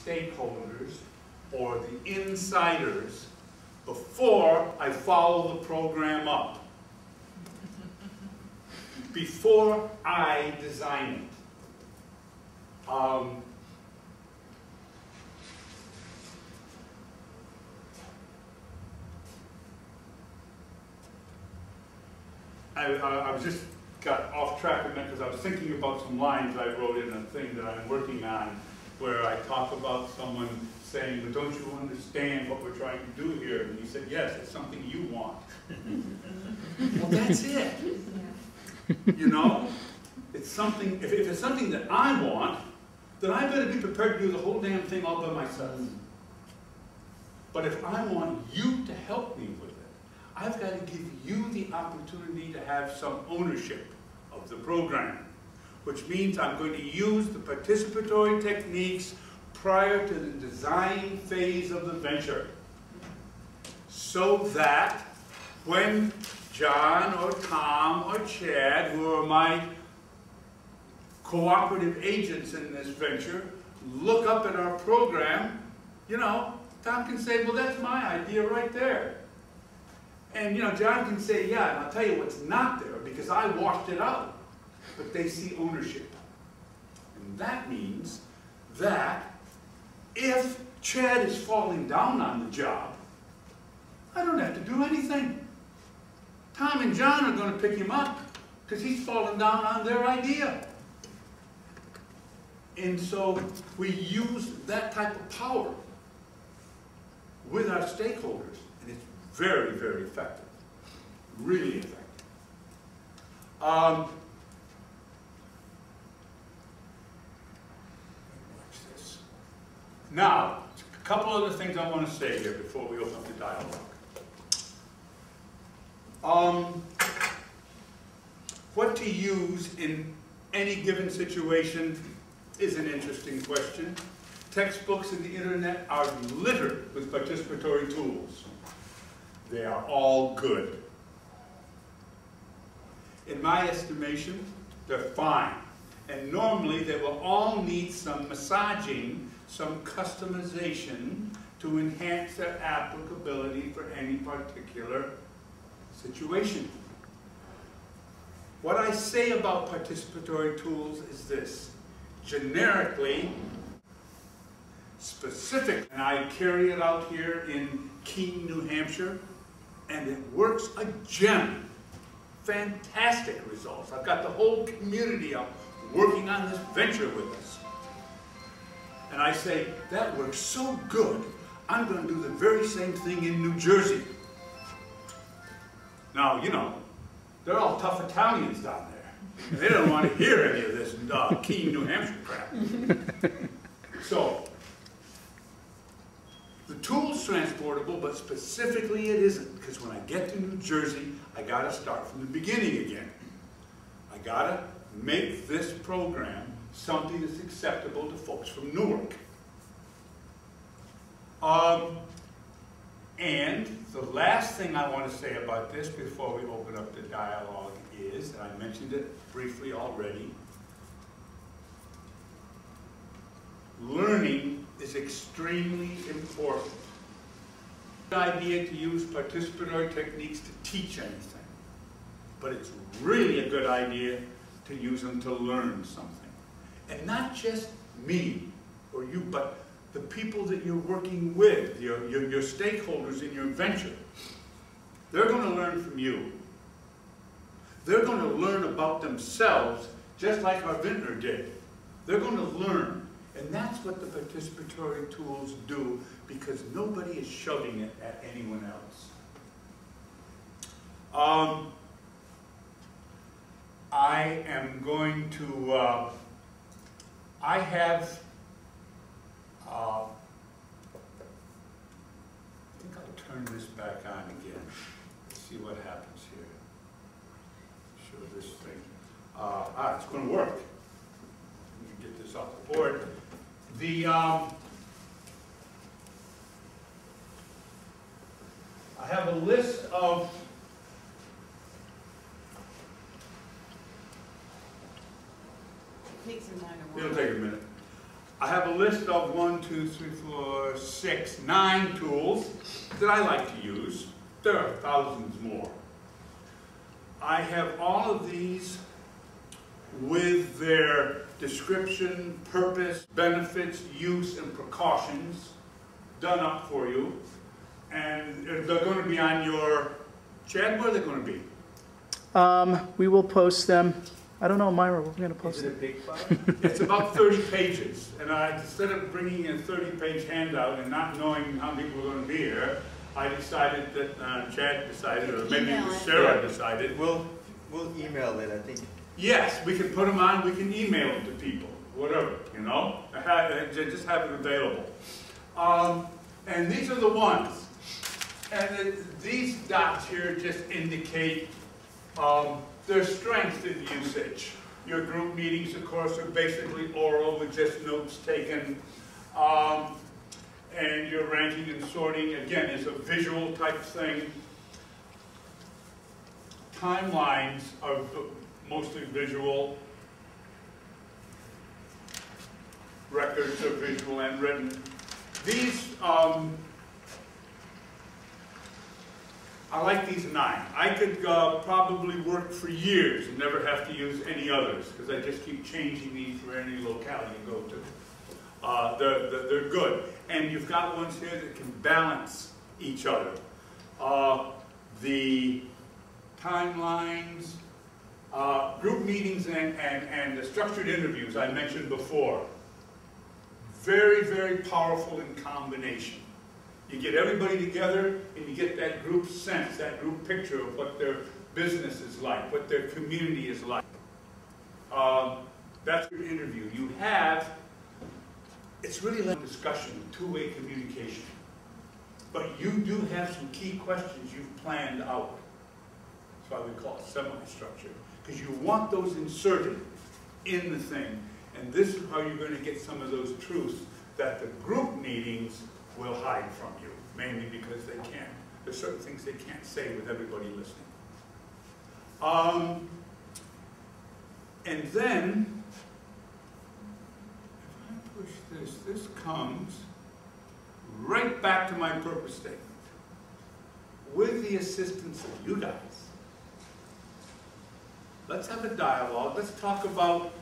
stakeholders or the insiders before I follow the program up, before I design it. I was just got off track a minute because I was thinking about some lines I wrote in a thing that I'm working on where I talk about someone saying, but don't you understand what we're trying to do here? And he said, yes, it's something you want. Well, that's it. You know? It's something, if it's something that I want, then I better be prepared to do the whole damn thing all by myself. But if I want you to help me with it, I've got to give you the opportunity to have some ownership of the program, which means I'm going to use the participatory techniques prior to the design phase of the venture, so that when John or Tom or Chad, who are my cooperative agents in this venture, look up at our program, you know, Tom can say, well, that's my idea right there. And, you know, John can say, yeah, and I'll tell you what's not there because I washed it out. But they see ownership. And that means that if Chad is falling down on the job, I don't have to do anything. Tom and John are going to pick him up because he's fallen down on their idea. And so we use that type of power with our stakeholders. And it's very, very effective. Really effective. Watch this. Now, a couple other things I want to say here before we open up the dialogue. What to use in any given situation is an interesting question. Textbooks and the internet are littered with participatory tools. They are all good. In my estimation, they're fine. And normally they will all need some massaging, some customization to enhance their applicability for any particular situation. What I say about participatory tools is this. Generically, specific, and I carry it out here in Keene, New Hampshire, and it works a gem. Fantastic results. I've got the whole community up working on this venture with us. And I say, that works so good, I'm going to do the very same thing in New Jersey. Now, you know, they're all tough Italians down there. They don't want to hear any of this Keene, New Hampshire crap. So, the tool's transportable, but specifically it isn't, because when I get to New Jersey, I got to start from the beginning again. I got to make this program something that's acceptable to folks from Newark. And the last thing I want to say about this before we open up the dialogue is, and I mentioned it briefly already, learning is extremely important. It's an idea to use participatory techniques to teach anything, but it's really a good idea to use them to learn something. And not just me or you, but the people that you're working with, your stakeholders in your venture. They're going to learn from you. They're going to learn about themselves just like our vintner did. They're going to learn. And that's what the participatory tools do, because nobody is shoving it at anyone else. I am going to, I think I'll turn this back on again. Let's see what happens here. Show this thing. It's going to work. Let me get this off the board. I have a list of It takes a minute. it'll take a minute. I have a list of 1, 2, 3, 4, 6, 9 tools that I like to use. There are thousands more. I have all of these with their description, purpose, benefits, use, and precautions done up for you. And they're going to be on your chat. Where are they going to be? We will post them. I don't know, Myra, we're going to post them. Is it a big file? It's about 30 pages. And instead of bringing a 30-page handout and not knowing how many people are going to be here, I decided that Chad decided, or maybe Sarah decided. We'll email it, I think. Yes, we can put them on, we can email them to people, whatever, you know? Just have it available. And these are the ones. And these dots here just indicate their strength in usage. Your group meetings, of course, are basically oral with just notes taken. And your ranking and sorting, again, is a visual type thing. Timelines are mostly visual. Records are visual and written. These, I like these 9. I could probably work for years and never have to use any others because I just keep changing these for any locale you go to. They're good. And you've got ones here that can balance each other. The timelines, group meetings and the structured interviews I mentioned before. Very, very powerful in combination. You get everybody together and you get that group sense, that group picture of what their business is like, what their community is like. That's your interview. You have, it's really like a discussion, two-way communication. But you do have some key questions you've planned out. That's why we call it semi-structured. Because you want those inserted in the thing. And this is how you're going to get some of those truths that the group meetings will hide from you, mainly because they can't. There's certain things they can't say with everybody listening. And then, if I push this comes right back to my purpose statement. With the assistance of you guys, let's have a dialogue. Let's talk about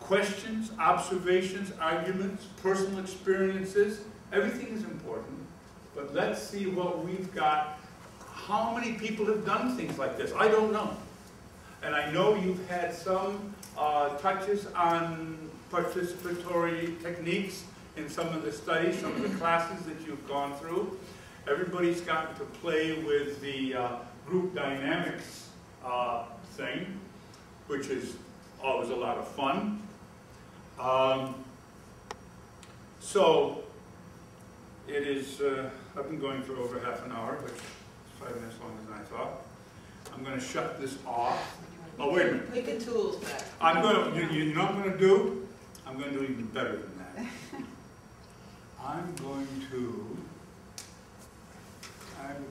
questions, observations, arguments, personal experiences. Everything is important, but let's see what we've got. How many people have done things like this? I don't know. And I know you've had some touches on participatory techniques in some of the studies, some of the classes that you've gone through. Everybody's gotten to play with the group dynamics thing, which is always a lot of fun. So it is, I've been going for over half an hour, which is 5 minutes longer than I thought. I'm going to shut this off. Oh, wait a minute. Put the tools back. I'm going to, you know what I'm going to do? I'm going to do even better than that. I'm going to,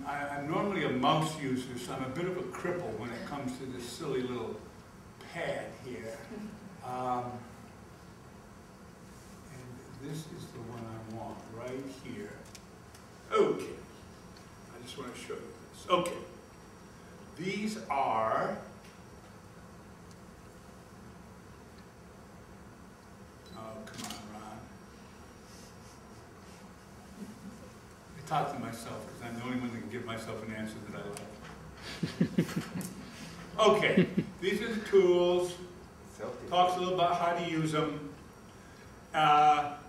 I'm normally a mouse user, so I'm a bit of a cripple when it comes to this silly little pad here. And this is the one I want right here. Okay. I just want to show you this. Okay. These are, oh, come on, Ron. I talk to myself because I'm the only one that can give myself an answer that I like. Okay, these are the tools. Talks a little about how to use them.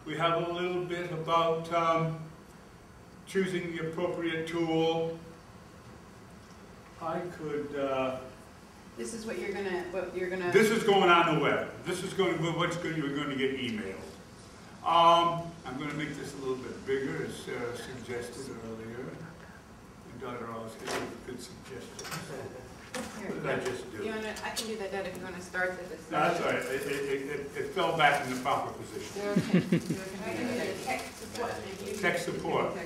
We have a little bit about choosing the appropriate tool. I could. This is what you're gonna. This is going on the web. This is going. What's good? You're going to get emailed. I'm going to make this a little bit bigger, as Sarah suggested earlier. My daughter always gives good suggestions. What did I just do? I can do that if you want to start at this. No, that's all right. It fell back in the proper position. Okay. I can do the text support. Text support.